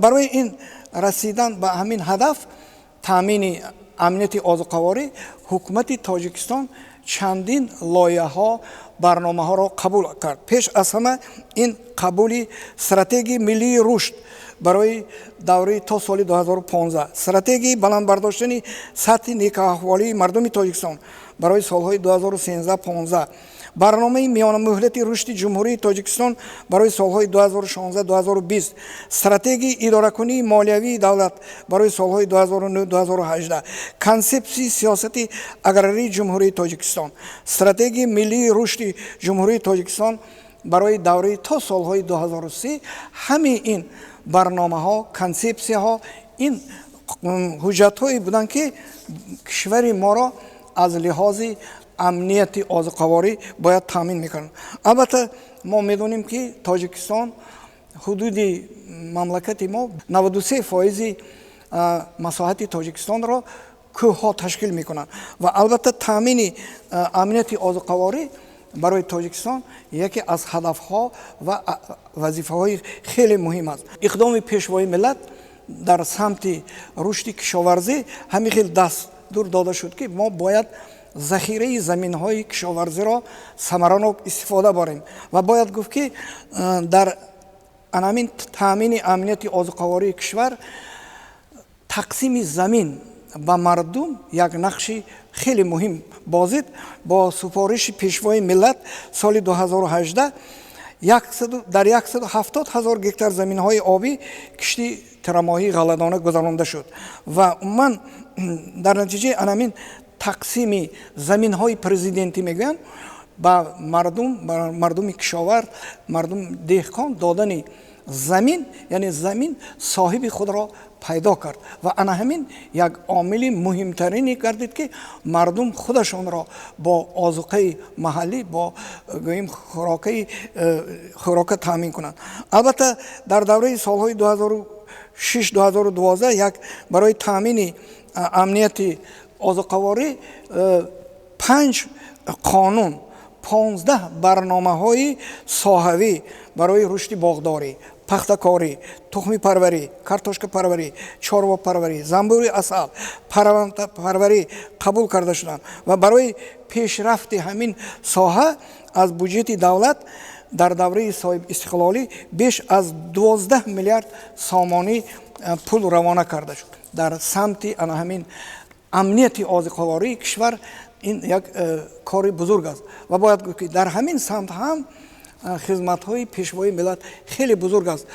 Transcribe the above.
برای این رسیدن به همین هدف تامین امنیت ozuqavorӣ حکومت تاجیکستان چندین لایحه‌ها برنامه‌ها را قبول کرد. پیش از همه این قبولی استراتژی ملی رشد برای دوره تا سال 2015 استراتژی بلند برداشتن سطح نیکاحوالی مردم تاجیکستان برای سالهای 2013-15 برنامه میان مهلت رشد جمهوری تاجیکستان برای سالهای 2016-2020 استراتژی اداره‌کنی مالیوی دولت برای سالهای 2009-2018 کنسپسی سیاست اگراری جمهوری تاجیکستان استراتژی ملی رشد جمهوری تاجیکستان برای دوره تا سالهای 2030 همه این برنامه‌ها کنسپسی‌ها این حجت‌هایی بودند که کشور ما را از لحاظ امنیت ozuqavorӣ باید تامین میکنند. البته ما میدونیم که تاجیکستان حدود مملکت ما 93% مساحت تاجیکستان را کوه‌ها تشکیل میکنند و البته تامین امنیت ozuqavorî برای تاجیکستان یکی از هدفها و وظیفه‌های خیلی مهم است. اقدام پیشوای ملت در سمت رشد کشاورزی همین خیلی دست دور داده شد که ما باید ذخیره زمین‌های کشاورزی را ثمرانok استفاده بریم و باید گفت که در همین تامین امنیت ozuqavorî کشور تقسیم زمین با مردم یک نقش خیلی مهم بازید. با سفارش پیشوای ملت سال 2018 در 170,000 گکتار زمین‌های آبی کشتی تراماهی غله‌دانه گذرانده شد و عموما در نتیجه همین تقسیم زمین‌های پرزیدنتی میگن با مردم کشاورز مردم دهقان دادن زمین یعنی زمین صاحب خود را پیدا کرد و همین یک عامل مهمترینی گردید که مردم خودشان را با آذوقه محلی با گویم خوراک تامین کنند. البته در دوره سالهای 2006-2012 یک برای تامین امنیت ozuqavorî 5 قانون 15 برنامه‌های ساحوی برای رشد باغداری پخته‌کاری تخم پروری کارتوشک پروری چاروا پروری زنبور اصل پروری قبول کرده شدند و برای پیشرفت همین ساحه از بودجه دولت در دوره صاحب استقلالی بیش از 12 میلیارد سامانی پول روانه کرده شد در سمت همین امنیت ozuqavorî کشور. این یک کار بزرگ است و باید گفت که در همین سمت هم خدمت‌های پیشوای ملت خیلی بزرگ است.